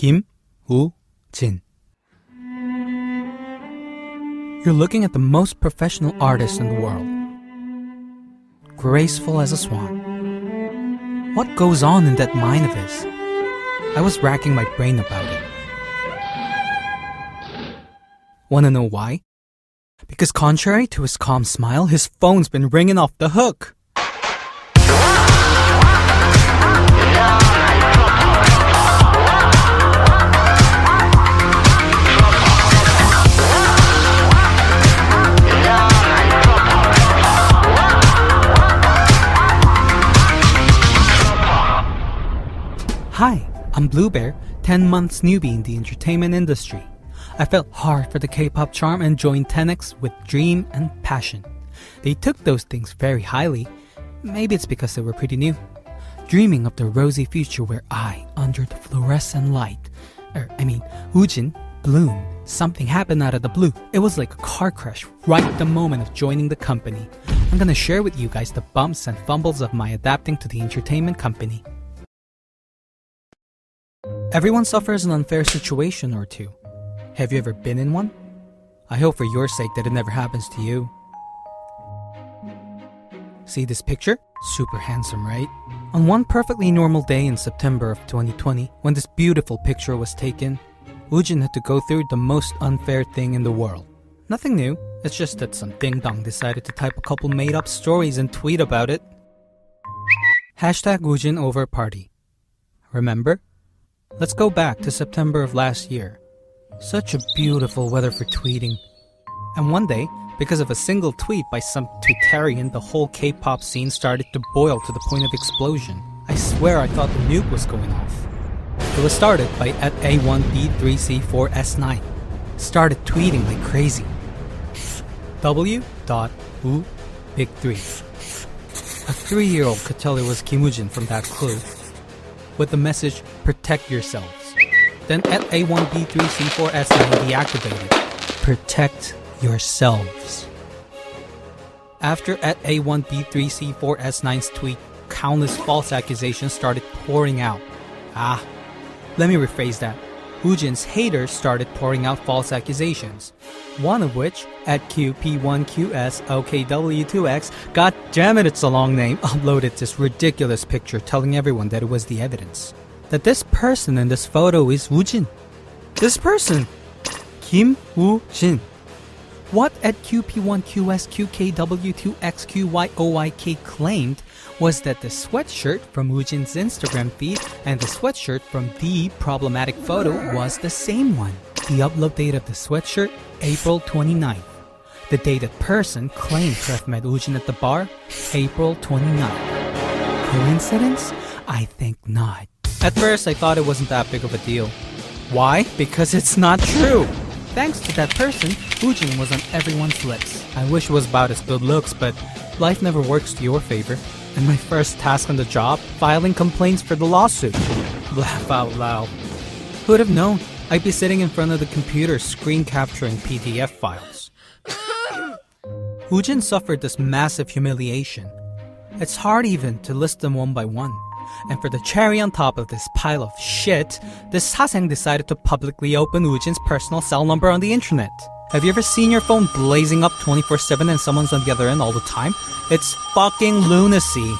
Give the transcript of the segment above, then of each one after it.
WOOJIN. You're looking at the most professional artist in the world. Graceful as a swan. What goes on in that mind of his? I was racking my brain about it. Wanna know why? Because contrary to his calm smile, his phone's been ringing off the hook. Hi, I'm Blue Bear, 10 months newbie in the entertainment industry. I felt hard for the K-pop charm and joined 10X with dream and passion. They took those things very highly. Maybe it's because they were pretty new. Dreaming of the rosy future where I, under the fluorescent light, WOOJIN, bloom. Something happened out of the blue. It was like a car crash right at the moment of joining the company. I'm gonna share with you guys the bumps and fumbles of my adapting to the entertainment company. Everyone suffers an unfair situation or two. Have you ever been in one? I hope for your sake that it never happens to you. See this picture? Super handsome, right? On one perfectly normal day in September of 2020, when this beautiful picture was taken, WOOJIN had to go through the most unfair thing in the world. Nothing new, it's just that some ding-dong decided to type a couple made-up stories and tweet about it. #WOOJIN over party. Remember? Let's go back to September of last year. Such a beautiful weather for tweeting. And one day, because of a single tweet by some tweetarian, the whole K-pop scene started to boil to the point of explosion. I swear I thought the nuke was going off. It was started by @A1B3C4S9. Started tweeting like crazy. W.Woo Big 3. A 3-year-old could tell it was Kim Woo-jin from that clue. With the message, protect yourselves. Then @A1B3C4S9 deactivated. Protect yourselves. After @A1B3C4S9's tweet, countless false accusations started pouring out. Let me rephrase that. WOOJIN's haters started pouring out false accusations. One of which, @QP1QSOKW2X, god damn it, it's a long name, uploaded this ridiculous picture telling everyone that it was the evidence. That this person in this photo is WOOJIN. This person, Kim Woo-jin. What @QP1QSQKW2XQYOYK claimed was that the sweatshirt from WOOJIN's Instagram feed and the sweatshirt from the problematic photo was the same one. The upload date of the sweatshirt, April 29th. The day that person claimed to have met WOOJIN at the bar, April 29th. Coincidence? I think not. At first, I thought it wasn't that big of a deal. Why? Because it's not true. Thanks to that person, WOOJIN was on everyone's lips. I wish it was about his good looks, but life never works to your favor. And my first task on the job, filing complaints for the lawsuit. Laugh out loud. Who'd have known? I'd be sitting in front of the computer screen capturing PDF files. WOOJIN suffered this massive humiliation. It's hard even to list them one by one. And for the cherry on top of this pile of shit, this Saseng decided to publicly open WOOJIN's personal cell number on the internet. Have you ever seen your phone blazing up 24/7 and someone's on the other end all the time? It's fucking lunacy.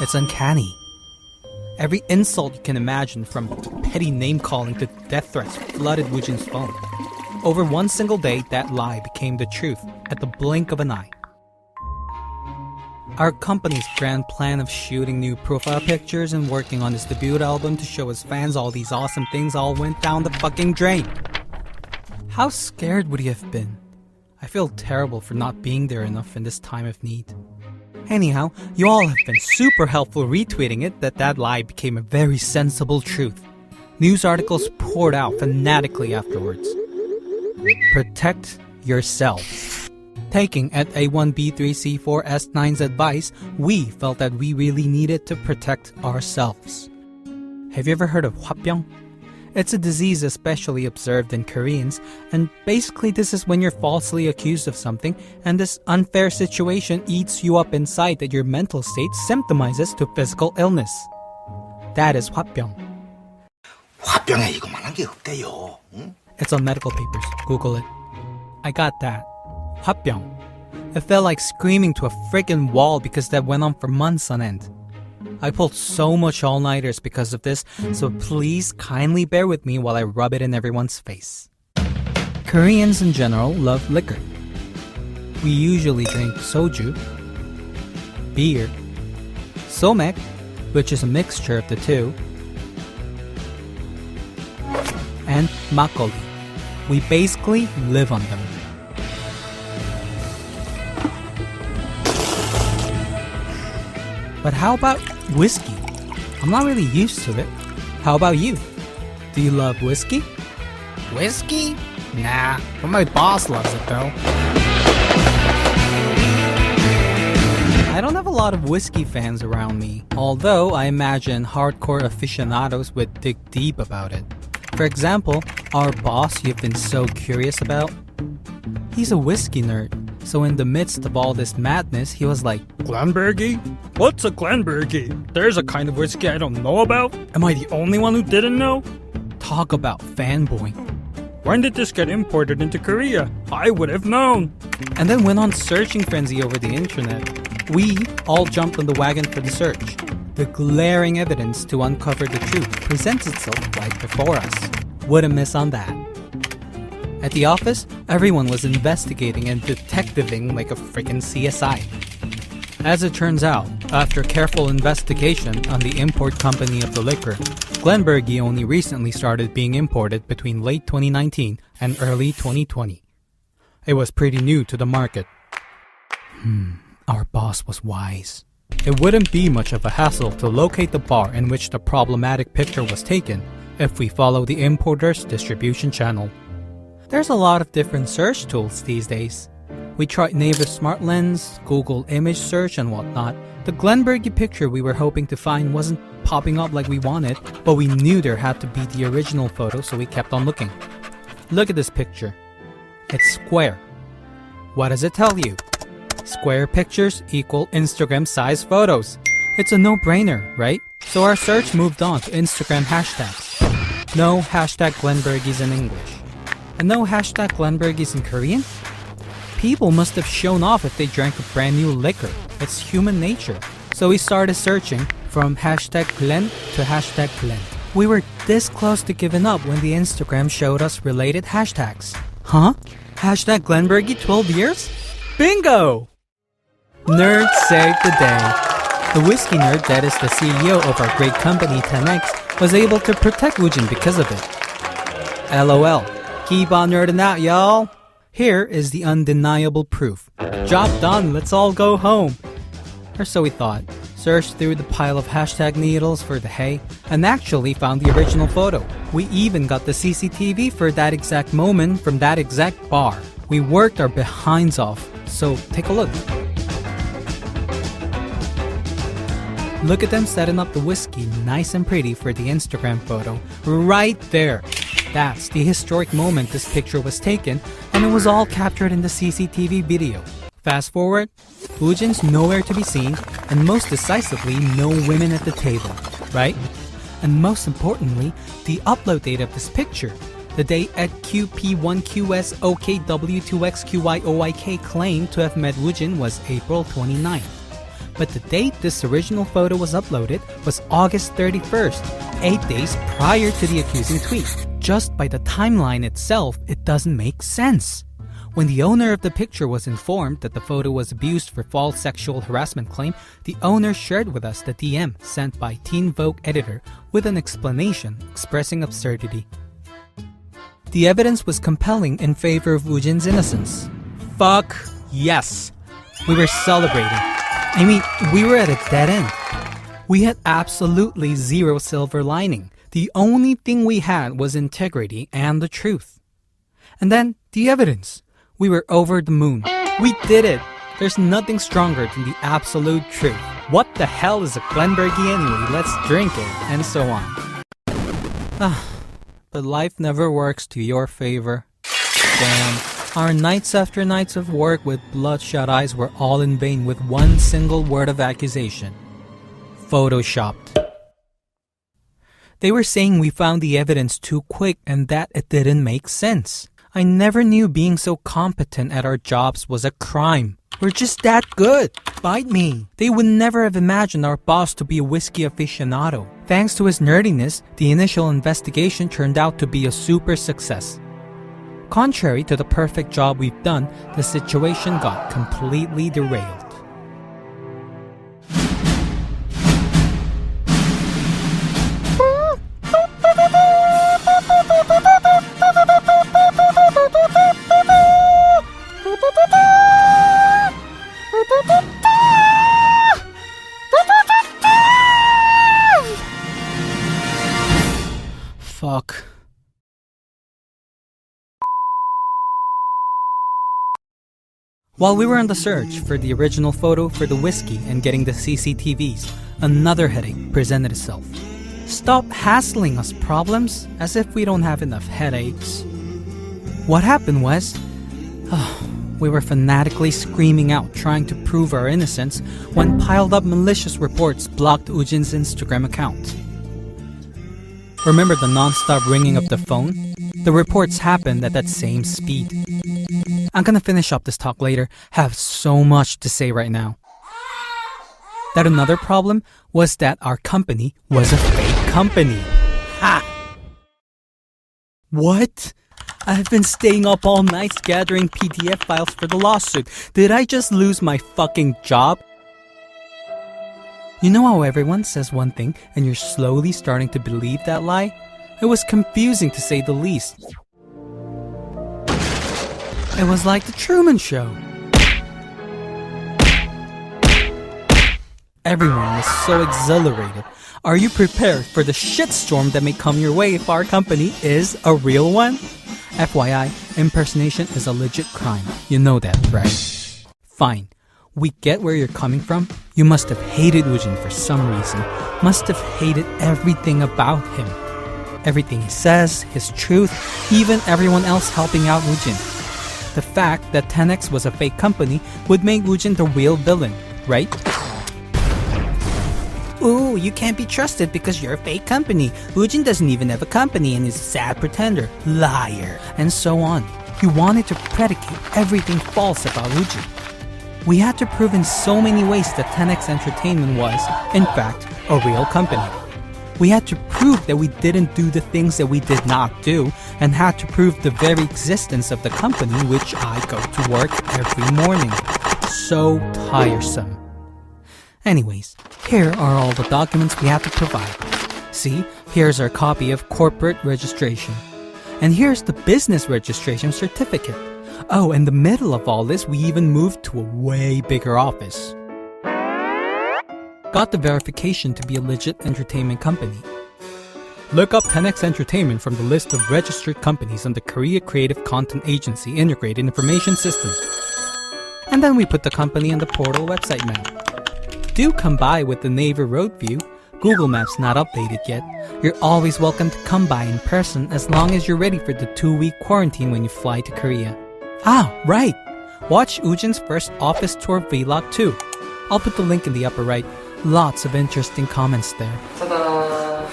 It's uncanny. Every insult you can imagine, from petty name-calling to death threats, flooded WOOJIN's phone. Over one single day, that lie became the truth at the blink of an eye. Our company's grand plan of shooting new profile pictures and working on his debut album to show his fans all these awesome things all went down the fucking drain. How scared would he have been? I feel terrible for not being there enough in this time of need. Anyhow, you all have been super helpful retweeting it that lie became a very sensible truth. News articles poured out fanatically afterwards. Protect yourselves. Taking @A1B3C4S9's advice, we felt that we really needed to protect ourselves. Have you ever heard of hwapyeong? It's a disease especially observed in Koreans, and basically this is when you're falsely accused of something, and this unfair situation eats you up inside that your mental state symptomizes to physical illness. That is hwapyeong. 화병에 이거만한 게 없대요. 응? It's on medical papers. Google it. I got that. 화병. It felt like screaming to a friggin' wall because that went on for months on end. I pulled so much all-nighters because of this, so please kindly bear with me while I rub it in everyone's face. Koreans in general love liquor. We usually drink soju, beer, somek, which is a mixture of the two, and makgeolli. We basically live on them. But how about whiskey? I'm not really used to it. How about you? Do you love whiskey? Whiskey? Nah, but my boss loves it though. I don't have a lot of whiskey fans around me, although I imagine hardcore aficionados would dig deep about it. For example, our boss you've been so curious about? He's a whiskey nerd, so in the midst of all this madness, he was like, Glenbergie? What's a Glenbergie? There's a kind of whiskey I don't know about? Am I the only one who didn't know? talk about fanboying. When did this get imported into Korea? I would have known. And then went on searching frenzy over the internet. We all jumped on the wagon for the search. The glaring evidence to uncover the truth presents itself right before us. Wouldn't miss on that. At the office, everyone was investigating and detectiving like a freaking CSI. As it turns out, after careful investigation on the import company of the liquor, Glenbergie only recently started being imported between late 2019 and early 2020. It was pretty new to the market. Our boss was wise. It wouldn't be much of a hassle to locate the bar in which the problematic picture was taken if we follow the importer's distribution channel. There's a lot of different search tools these days. We tried Naver Smart Lens, Google image search, and whatnot. The Glenbergie picture we were hoping to find wasn't popping up like we wanted, but we knew there had to be the original photo, so we kept on looking. Look at this picture. It's square. What does it tell you? Square pictures equal Instagram-sized photos. It's a no-brainer, right? So our search moved on to Instagram hashtags. No hashtag Glenbergies in English. And no hashtag Glenbergies in Korean? People must have shown off if they drank a brand new liquor. It's human nature. So we started searching from hashtag Glen to hashtag Glen. We were this close to giving up when the Instagram showed us related hashtags. Huh? Hashtag Glenbergie 12 years? Bingo! Nerd saved the day. The whiskey nerd that is the CEO of our great company 10X was able to protect WOOJIN because of it. LOL. Keep on nerding out, y'all. Here is the undeniable proof. Job done, let's all go home. Or so we thought. Searched through the pile of hashtag needles for the hay and actually found the original photo. We even got the CCTV for that exact moment from that exact bar. We worked our behinds off, so take a look. Look at them setting up the whiskey nice and pretty for the Instagram photo. Right there. That's the historic moment this picture was taken, and it was all captured in the CCTV video. Fast forward, WOOJIN's nowhere to be seen, and most decisively, no women at the table, right? And most importantly, the upload date of this picture. The date at QP1QSOKW2XQYOYK claimed to have met WOOJIN was April 29th. But the date this original photo was uploaded was August 31st, 8 days prior to the accusing tweet. Just by the timeline itself, it doesn't make sense. When the owner of the picture was informed that the photo was abused for false sexual harassment claim, the owner shared with us the DM sent by Teen Vogue editor with an explanation expressing absurdity. The evidence was compelling in favor of WOOJIN's innocence. Fuck yes. We were celebrating. I mean, we were at a dead end. We had absolutely zero silver lining. The only thing we had was integrity and the truth. And then, the evidence. We were over the moon. We did it. There's nothing stronger than the absolute truth. What the hell is a Glenbergie anyway? Let's drink it. And so on. But life never works to your favor. Damn. Our nights after nights of work with bloodshot eyes were all in vain with one single word of accusation. Photoshopped. They were saying we found the evidence too quick and that it didn't make sense. I never knew being so competent at our jobs was a crime. We're just that good. Bite me. They would never have imagined our boss to be a whiskey aficionado. Thanks to his nerdiness, the initial investigation turned out to be a super success. Contrary to the perfect job we've done, the situation got completely derailed. Fuck. While we were on the search for the original photo for the whiskey and getting the CCTVs, another headache presented itself. Stop hassling us, problems, as if we don't have enough headaches. What happened was, we were fanatically screaming out trying to prove our innocence when piled up malicious reports blocked WOOJIN's Instagram account. Remember the non-stop ringing of the phone? The reports happened at that same speed. I'm gonna finish up this talk later. Have so much to say right now. That another problem was that our company was a fake company. Ha! What? I've been staying up all night gathering PDF files for the lawsuit. Did I just lose my fucking job? You know how everyone says one thing and you're slowly starting to believe that lie? It was confusing to say the least. It was like the Truman Show. Everyone was so exhilarated. Are you prepared for the shitstorm that may come your way if our company is a real one? FYI, impersonation is a legit crime. You know that, right? Fine. We get where you're coming from. You must have hated WOOJIN for some reason. Must have hated everything about him. Everything he says, his truth, even everyone else helping out WOOJIN. The fact that 10X was a fake company would make WOOJIN the real villain, right? Ooh, you can't be trusted because you're a fake company. WOOJIN doesn't even have a company and is a sad pretender. Liar. And so on. You wanted to predicate everything false about WOOJIN. We had to prove in so many ways that 10X Entertainment was, in fact, a real company. We had to prove that we didn't do the things that we did not do, and had to prove the very existence of the company which I go to work every morning. So tiresome. Anyways, here are all the documents we have to provide. See, here's our copy of corporate registration. And here's the business registration certificate. Oh, in the middle of all this, we even moved to a way bigger office. Got the verification to be a legit entertainment company. Look up 10X Entertainment from the list of registered companies on the Korea Creative Content Agency Integrated Information System. And then we put the company on the portal website map. Do come by with the Naver Road view. Google Maps not updated yet. You're always welcome to come by in person as long as you're ready for the 2-week quarantine when you fly to Korea. Ah, right! Watch WOOJIN's first office tour vlog too. I'll put the link in the upper right. Lots of interesting comments there. Ta-da!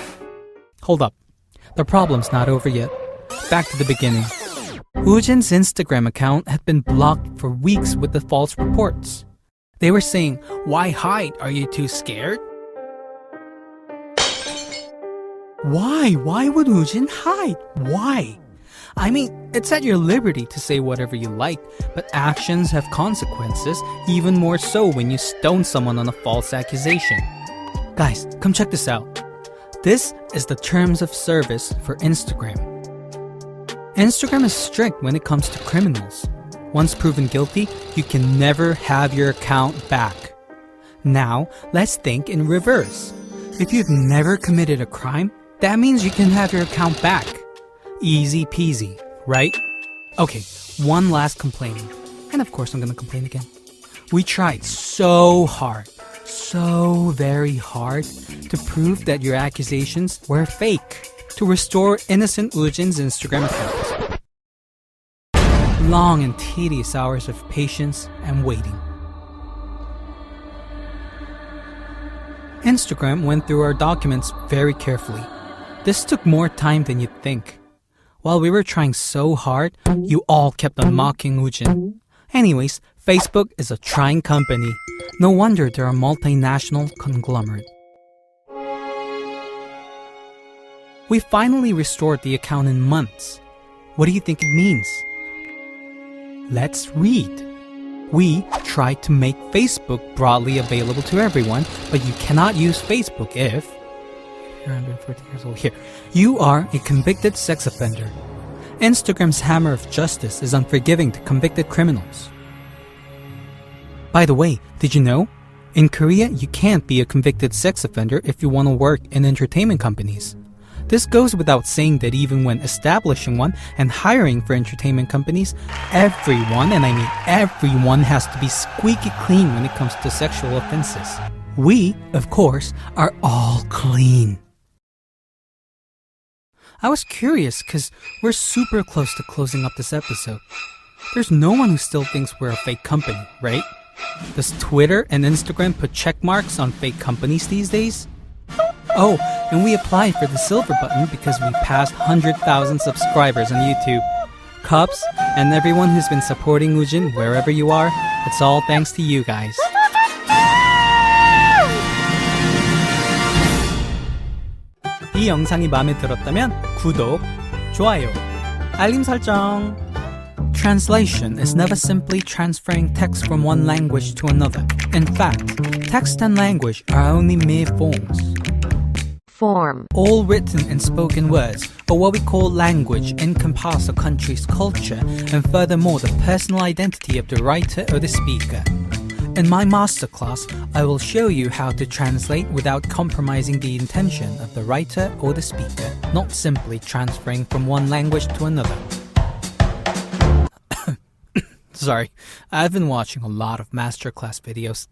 Hold up. The problem's not over yet. Back to the beginning. WOOJIN's Instagram account had been blocked for weeks with the false reports. They were saying, "Why hide? Are you too scared?" Why? Why would WOOJIN hide? Why? I mean, it's at your liberty to say whatever you like, but actions have consequences, even more so when you stone someone on a false accusation. Guys, come check this out. This is the terms of service for Instagram. Instagram is strict when it comes to criminals. Once proven guilty, you can never have your account back. Now, let's think in reverse. If you've never committed a crime, that means you can have your account back. Easy peasy, right? Okay, one last complaining. And of course I'm gonna complain again. We tried so hard, so very hard to prove that your accusations were fake, to restore innocent WOOJIN's Instagram account. Long and tedious hours of patience and waiting. Instagram went through our documents very carefully. This took more time than you'd think. While we were trying so hard, you all kept on mocking WOOJIN. Anyways, Facebook is a trying company. No wonder they're a multinational conglomerate. We finally restored the account in months. What do you think it means? Let's read. We tried to make Facebook broadly available to everyone, but you cannot use Facebook if you're under 14 years old. Here, you are a convicted sex offender. Instagram's hammer of justice is unforgiving to convicted criminals. By the way, did you know? In Korea, you can't be a convicted sex offender if you want to work in entertainment companies. This goes without saying that even when establishing one and hiring for entertainment companies, everyone, and I mean everyone, has to be squeaky clean when it comes to sexual offenses. We, of course, are all clean. I was curious because we're super close to closing up this episode. There's no one who still thinks we're a fake company, right? Does Twitter and Instagram put check marks on fake companies these days? Oh, and we applied for the silver button because we passed 100,000 subscribers on YouTube. Cups, and everyone who's been supporting WOOJIN wherever you are, it's all thanks to you guys. 이 영상이 마음에 들었다면 구독, 좋아요, 알림 설정. Translation is never simply transferring text from one language to another. In fact, text and language are only mere forms. Form. All written and spoken words, or what we call language, encompass a country's culture and furthermore the personal identity of the writer or the speaker. In my masterclass, I will show you how to translate without compromising the intention of the writer or the speaker, not simply transferring from one language to another. Sorry, I've been watching a lot of masterclass videos.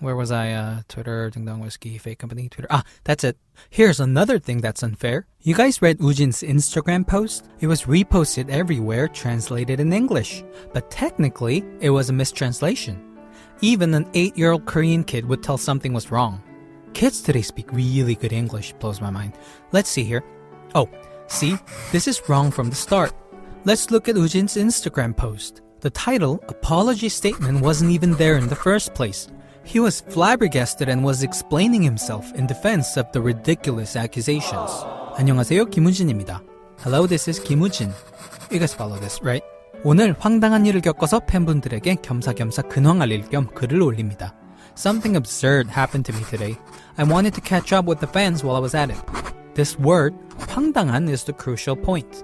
Where was I? Twitter, Ding Dong Whiskey, Fake Company, Twitter. That's it. Here's another thing that's unfair. You guys read WOOJIN's Instagram post? It was reposted everywhere, translated in English. But technically, it was a mistranslation. Even an 8-year-old Korean kid would tell something was wrong. Kids today speak really good English, blows my mind. Let's see here. Oh, see? This is wrong from the start. Let's look at WOOJIN's Instagram post. The title, Apology Statement, wasn't even there in the first place. He was flabbergasted and was explaining himself in defense of the ridiculous accusations. 안녕하세요, 김우진입니다. Hello, this is 김우진. You guys follow this, right? 오늘 황당한 일을 겪어서 팬분들에게 겸사겸사 근황 알릴 겸 글을 올립니다. Something absurd happened to me today. I wanted to catch up with the fans while I was at it. This word, 황당한, is the crucial point.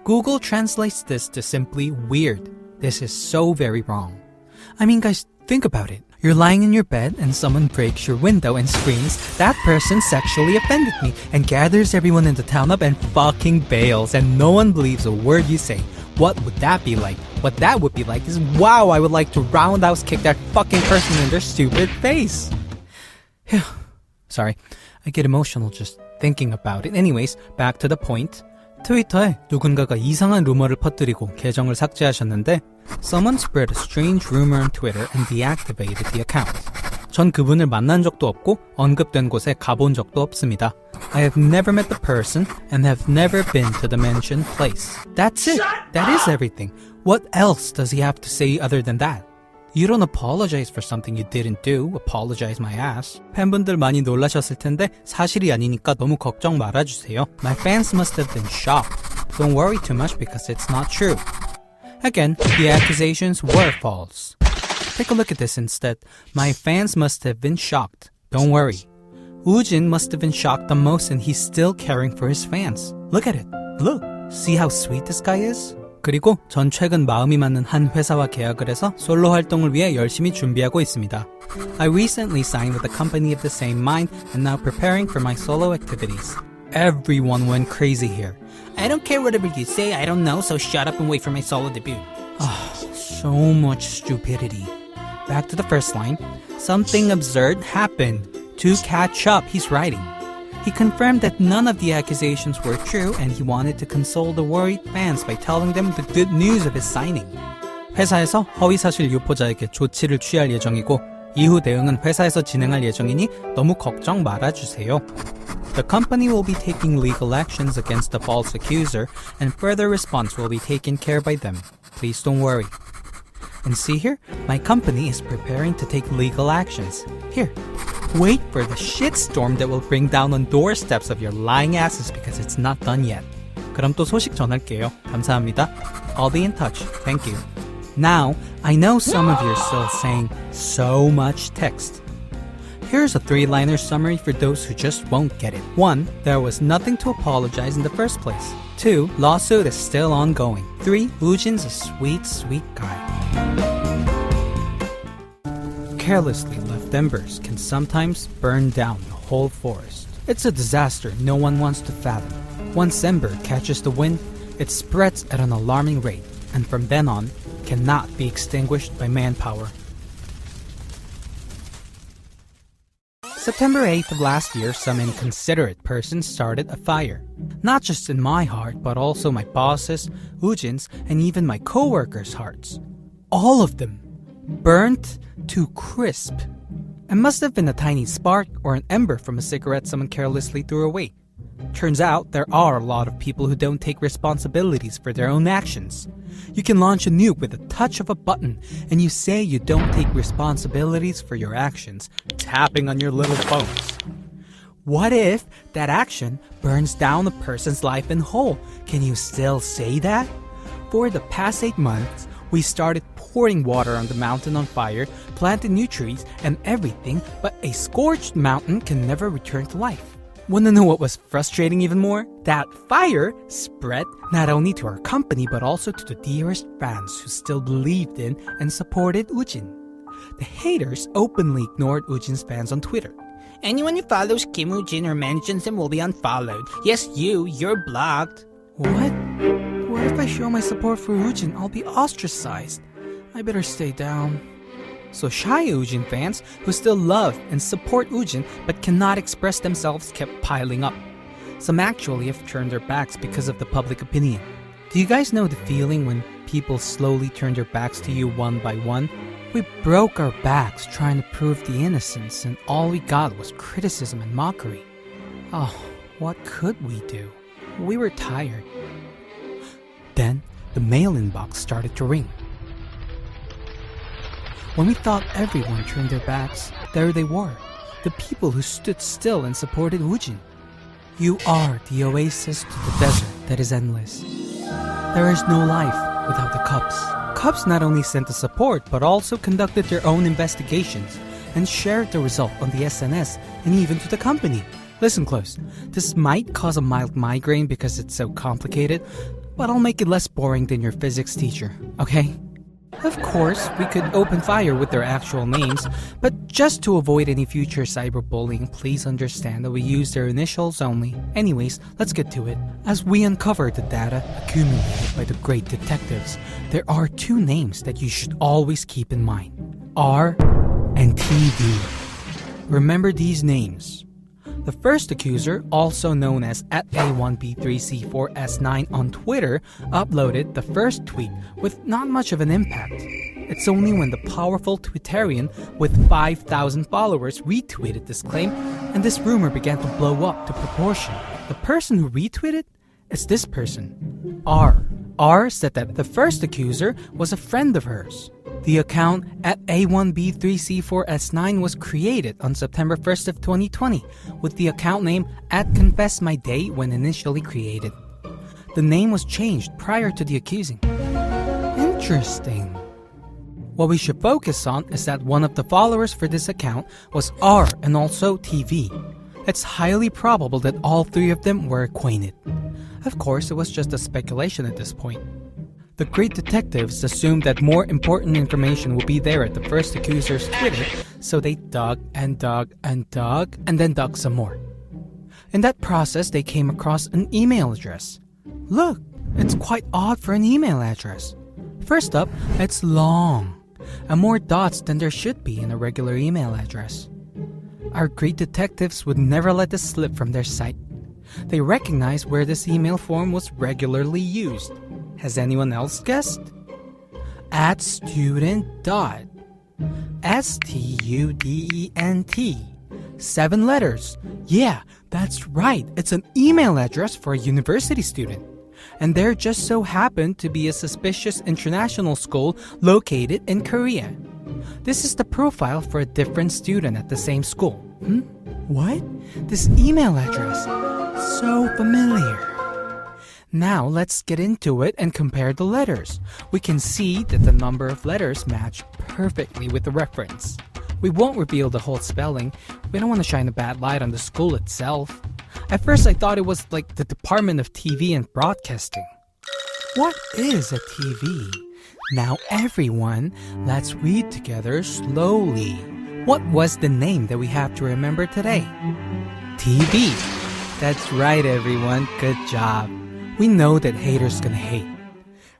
Google translates this to simply weird. This is so very wrong. I mean, guys, think about it. You're lying in your bed and someone breaks your window and screams, "That person sexually offended me," and gathers everyone in the town up and fucking bails, and no one believes a word you say. What would that be like? What that would be like is, wow, I would like to roundhouse kick that fucking person in their stupid face. Sorry, I get emotional just thinking about it. Anyways, back to the point. 트위터에 누군가가 이상한 루머를 퍼뜨리고 계정을 삭제하셨는데 someone spread a strange rumor on Twitter and deactivated the account. 전 그분을 만난 적도 없고 언급된 곳에 가본 적도 없습니다. I have never met the person and have never been to the mentioned place. That's it. That is everything. What else does he have to say other than that? You don't apologize for something you didn't do. Apologize my ass. 팬분들 많이 놀라셨을 텐데 사실이 아니니까 너무 걱정 말아주세요. My fans must have been shocked. Don't worry too much because it's not true. Again, the accusations were false. Take a look at this instead. My fans must have been shocked. Don't worry. WOOJIN must have been shocked the most and he's still caring for his fans. Look at it. Look. See how sweet this guy is? 그리고 전 최근 마음이 맞는 한 회사와 계약을 해서 솔로 활동을 위해 열심히 준비하고 있습니다. I recently signed with a company of the same mind and now preparing for my solo activities. Everyone went crazy here. I don't care whatever you say, I don't know, so shut up and wait for my solo debut. So much stupidity. Back to the first line. Something absurd happened. To catch up, he's writing. He confirmed that none of the accusations were true and he wanted to console the worried fans by telling them the good news of his signing. 회사에서 허위사실 유포자에게 조치를 취할 예정이고 이후 대응은 회사에서 진행할 예정이니 너무 걱정 말아주세요. The company will be taking legal actions against the false accuser, and further response will be taken care by them. Please don't worry. And see here, my company is preparing to take legal actions. Here, wait for the shitstorm that will bring down on doorsteps of your lying asses because it's not done yet. 그럼 또 소식 전할게요. 감사합니다. I'll be in touch. Thank you. Now, I know some of you are still saying, so much text. Here's a 3-liner summary for those who just won't get it. 1. There was nothing to apologize in the first place. 2. Lawsuit is still ongoing. 3. WOOJIN's a sweet, sweet guy. Carelessly left embers can sometimes burn down the whole forest. It's a disaster no one wants to fathom. Once ember catches the wind, it spreads at an alarming rate, and from then on, cannot be extinguished by manpower. September 8th of last year, some inconsiderate person started a fire. Not just in my heart, but also my boss's, WOOJIN's, and even my co-workers' hearts. All of them burnt to crisp. It must have been a tiny spark or an ember from a cigarette someone carelessly threw away. Turns out there are a lot of people who don't take responsibilities for their own actions. You can launch a nuke with a touch of a button, and you say you don't take responsibilities for your actions, tapping on your little phones. What if that action burns down a person's life in whole? Can you still say that? For the past 8 months, we started pouring water on the mountain on fire, planted new trees, and everything, but a scorched mountain can never return to life. Wanna know what was frustrating even more? That fire spread not only to our company but also to the dearest fans who still believed in and supported WOOJIN. The haters openly ignored WOOJIN's fans on Twitter. Anyone who follows Kim WOOJIN or mentions him will be unfollowed. Yes, you're blocked. What? What if I show my support for WOOJIN? I'll be ostracized. I better stay down. So shy WOOJIN fans who still love and support WOOJIN but cannot express themselves kept piling up. Some actually have turned their backs because of the public opinion. Do you guys know the feeling when people slowly turn their backs to you one by one? We broke our backs trying to prove the innocence, and all we got was criticism and mockery. Oh, what could we do? We were tired. Then the mail-in box started to ring. When we thought everyone turned their backs, there they were, the people who stood still and supported WOOJIN. You are the oasis to the desert that is endless. There is no life without the Cubs. Cubs not only sent the support, but also conducted their own investigations and shared the result on the SNS and even to the company. Listen close. This might cause a mild migraine because it's so complicated, but I'll make it less boring than your physics teacher, okay? Of course, we could open fire with their actual names, but just to avoid any future cyberbullying, please understand that we use their initials only. Anyways, let's get to it. As we uncover the data accumulated by the great detectives, there are 2 names that you should always keep in mind. R and TV. Remember these names. The first accuser, also known as @A1B3C4S9 on Twitter, uploaded the first tweet with not much of an impact. It's only when the powerful Twitterian with 5,000 followers retweeted this claim and this rumor began to blow up to proportion. The person who retweeted is this person, R. R said that the first accuser was a friend of hers. The account @A1B3C4S9 was created on September 1st of 2020 with the account name @ConfessMyDay when initially created. The name was changed prior to the accusing. Interesting. What we should focus on is that one of the followers for this account was R and also TV. It's highly probable that all 3 of them were acquainted. Of course, it was just a speculation at this point. The great detectives assumed that more important information would be there at the first accuser's Twitter, so they dug and dug and dug and then dug some more. In that process, they came across an email address. Look, it's quite odd for an email address. First up, it's long, and more dots than there should be in a regular email address. Our great detectives would never let this slip from their sight. They recognized where this email form was regularly used. Has anyone else guessed? @student. STUDENT. 7 letters. Yeah, that's right. It's an email address for a university student. And there just so happened to be a suspicious international school located in Korea. This is the profile for a different student at the same school. What? This email address. So familiar. Now let's get into it and compare the letters. We can see that the number of letters match perfectly with the reference. We won't reveal the whole spelling. We don't want to shine a bad light on the school itself. At first I thought it was like the Department of TV and Broadcasting. What is a TV? Now everyone, let's read together slowly. What was the name that we have to remember today? TV. That's right everyone, good job. We know that haters gonna hate.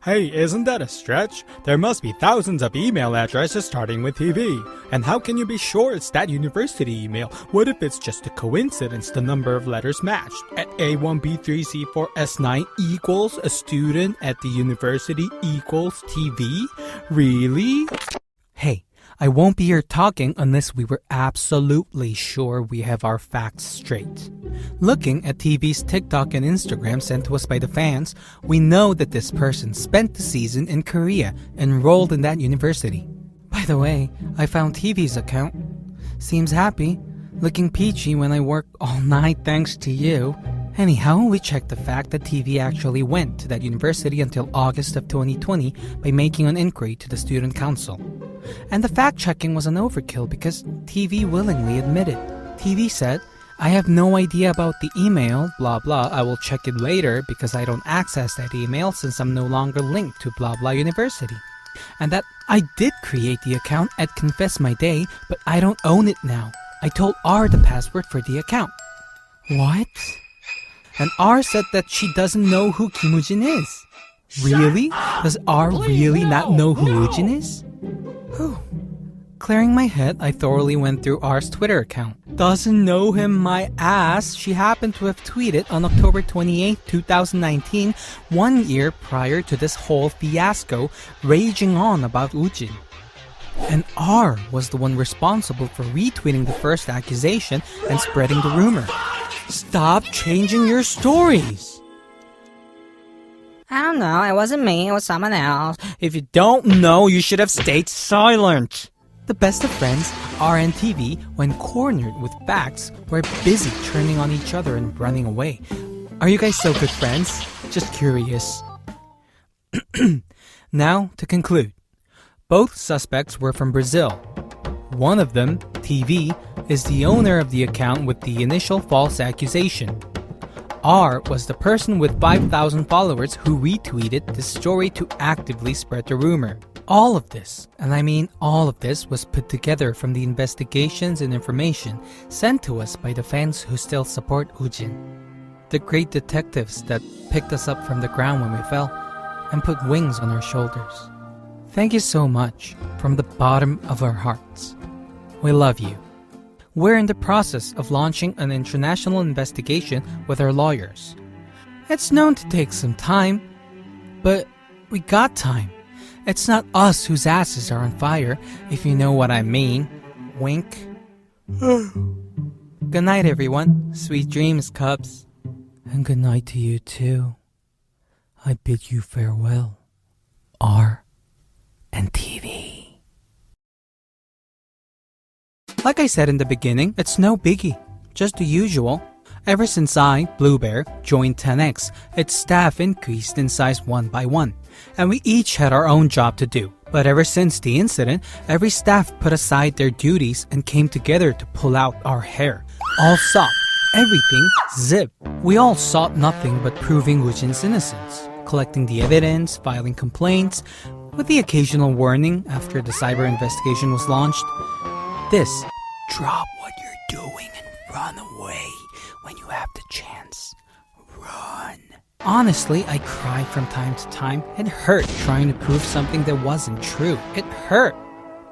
Hey, isn't that a stretch? There must be thousands of email addresses starting with TV. And how can you be sure it's that university email? What if it's just a coincidence the number of letters matched? At A1B3C4S9 equals a student at the university equals TV? Really? Hey, I won't be here talking unless we were absolutely sure we have our facts straight. Looking at TV's TikTok and Instagram sent to us by the fans, we know that this person spent the season in Korea, enrolled in that university. By the way, I found TV's account. Seems happy, looking peachy when I work all night thanks to you. Anyhow, we checked the fact that TV actually went to that university until August of 2020 by making an inquiry to the student council. And the fact-checking was an overkill because TV willingly admitted. TV said, I have no idea about the email, blah blah, I will check it later because I don't access that email since I'm no longer linked to blah blah university. And that I did create the account at Confess My Day, but I don't own it now. I told R the password for the account. What? And R said that she doesn't know who Kim WOOJIN is. Really? Does R really not know who WOOJIN is? Whew. Clearing my head, I thoroughly went through R's Twitter account. Doesn't know him my ass. She happened to have tweeted on October 28, 2019, 1 year prior to this whole fiasco, raging on about WOOJIN. And R was the one responsible for retweeting the first accusation and spreading the rumor. Stop changing your stories! I don't know, it wasn't me, it was someone else. If you don't know, you should have stayed silent. The best of friends, R and TV, when cornered with facts, were busy turning on each other and running away. Are you guys still good friends? Just curious. Now, to conclude. Both suspects were from Brazil. One of them, TV, is the owner of the account with the initial false accusation. R was the person with 5,000 followers who retweeted the story to actively spread the rumor. All of this, and I mean all of this, was put together from the investigations and information sent to us by the fans who still support WOOJIN. The great detectives that picked us up from the ground when we fell and put wings on our shoulders. Thank you so much from the bottom of our hearts. We love you. We're in the process of launching an international investigation with our lawyers. It's known to take some time, but we got time. It's not us whose asses are on fire, if you know what I mean. Wink. Good night, everyone. Sweet dreams, Cubs. And good night to you, too. I bid you farewell. R and TV. Like I said in the beginning, it's no biggie. Just the usual. Ever since I, Blue Bear, joined 10X, its staff increased in size one by one, and we each had our own job to do. But ever since the incident, every staff put aside their duties and came together to pull out our hair. All sought, everything zip. We all sought nothing but proving WOOJIN's innocence, collecting the evidence, filing complaints, with the occasional warning after the cyber investigation was launched. This, drop what you're doing and run away when you have the chance. Run. Honestly, I cried from time to time. It hurt trying to prove something that wasn't true. It hurt.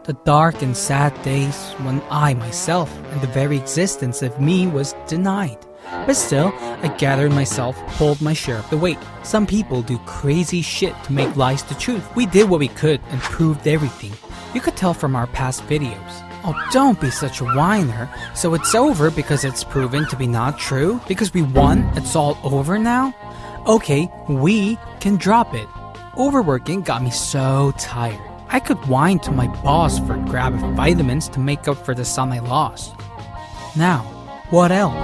The dark and sad days when I myself and the very existence of me was denied. But still, I gathered myself, pulled my share of the weight. Some people do crazy shit to make lies the truth. We did what we could and proved everything. You could tell from our past videos. Oh, don't be such a whiner. So it's over because it's proven to be not true? Because we won, it's all over now? Okay, we can drop it. Overworking got me so tired. I could whine to my boss for a grab of vitamins to make up for the sun I lost. Now, what else?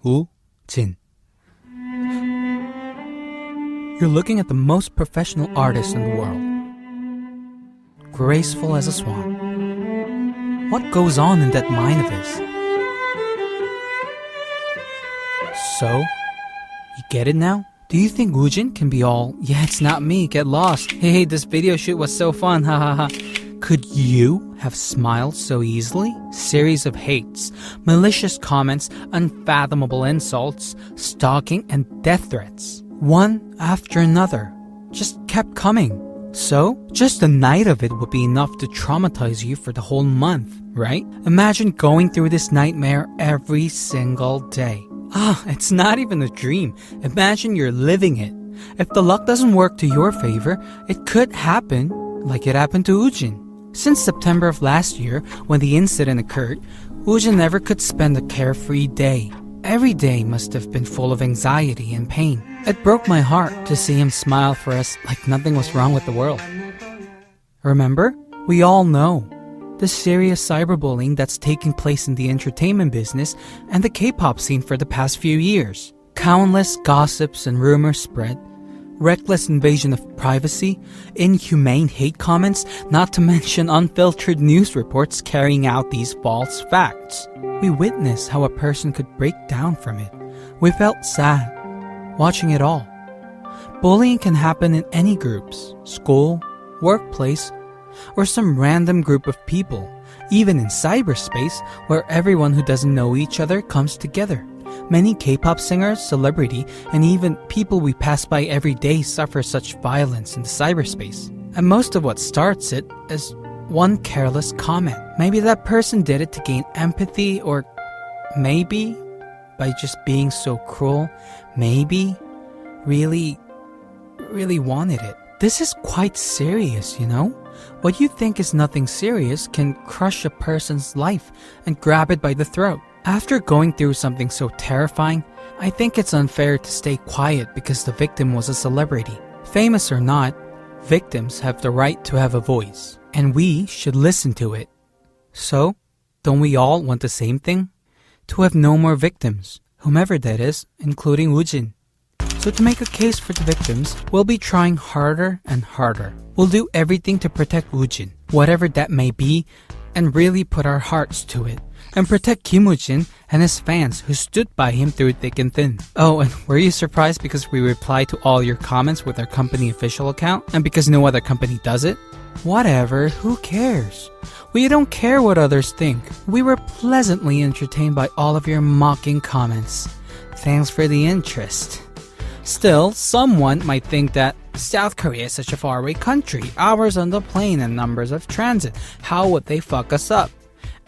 WOOJIN. You're looking at the most professional artist in the world. Graceful as a swan. What goes on in that mind of his? So, you get it now? Do you think WOOJIN can be all, yeah, it's not me, get lost. Hey, this video shoot was so fun, ha ha ha. Could you have smiled so easily? Series of hates, malicious comments, unfathomable insults, stalking, and death threats. One after another. Just kept coming. So, just a night of it would be enough to traumatize you for the whole month, right? Imagine going through this nightmare every single day. It's not even a dream. Imagine you're living it. If the luck doesn't work to your favor, it could happen like it happened to WOOJIN. Since September of last year, when the incident occurred, WOOJIN never could spend a carefree day. Every day must have been full of anxiety and pain. It broke my heart to see him smile for us like nothing was wrong with the world. Remember? We all know the serious cyberbullying that's taking place in the entertainment business and the K-pop scene for the past few years. Countless gossips and rumors spread, reckless invasion of privacy, inhumane hate comments, not to mention unfiltered news reports carrying out these false facts. We witnessed how a person could break down from it. We felt sad watching it all. Bullying can happen in any groups, school, workplace, or some random group of people, even in cyberspace where everyone who doesn't know each other comes together. Many K-pop singers, celebrity, and even people we pass by every day suffer such violence in the cyberspace. And most of what starts it is one careless comment. Maybe that person did it to gain empathy, or maybe by just being so cruel, maybe really wanted it. This is quite serious, you know? What you think is nothing serious can crush a person's life and grab it by the throat. After going through something so terrifying, I think it's unfair to stay quiet because the victim was a celebrity. Famous or not, victims have the right to have a voice, and we should listen to it. So, don't we all want the same thing? To have no more victims, whomever that is, including WOOJIN. So to make a case for the victims, we'll be trying harder and harder. We'll do everything to protect WOOJIN, whatever that may be, and really put our hearts to it. And protect Kim WOOJIN and his fans who stood by him through thick and thin. Oh, and were you surprised because we replied to all your comments with our company official account? And because no other company does it? Whatever, who cares? We don't care what others think. We were pleasantly entertained by all of your mocking comments. Thanks for the interest. Still, someone might think that South Korea is such a faraway country, hours on the plane and numbers of transit. How would they fuck us up?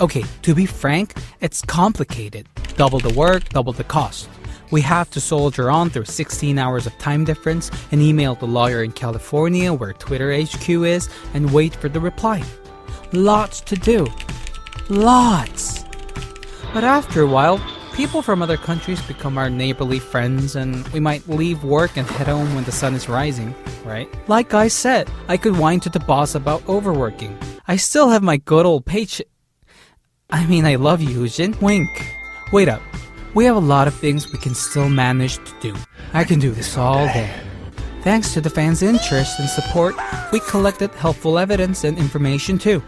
Okay, to be frank, it's complicated. Double the work, double the cost. We have to soldier on through 16 hours of time difference and email the lawyer in California where Twitter HQ is and wait for the reply. Lots to do. Lots. But after a while, people from other countries become our neighborly friends and we might leave work and head home when the sun is rising, right? Like I said, I could whine to the boss about overworking. I still have my good old paycheck. I mean, I love you, WOOJIN. Wink. Wait up. We have a lot of things we can still manage to do. I can do this all day. Thanks to the fans' interest and support, we collected helpful evidence and information too.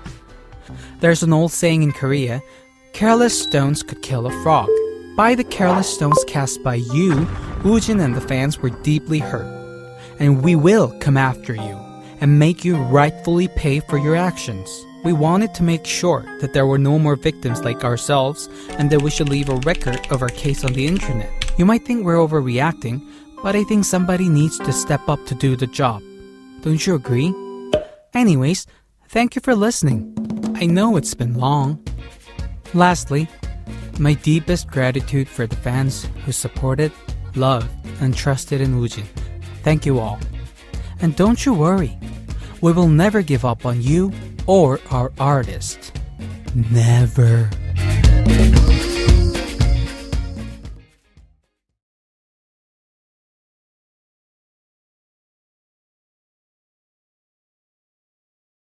There's an old saying in Korea, careless stones could kill a frog. By the careless stones cast by you, WOOJIN and the fans were deeply hurt. And we will come after you and make you rightfully pay for your actions. We wanted to make sure that there were no more victims like ourselves and that we should leave a record of our case on the internet. You might think we're overreacting, but I think somebody needs to step up to do the job. Don't you agree? Anyways, thank you for listening. I know it's been long. Lastly, my deepest gratitude for the fans who supported, loved, and trusted in WOOJIN. Thank you all. And don't you worry. We will never give up on you or our artist. Never.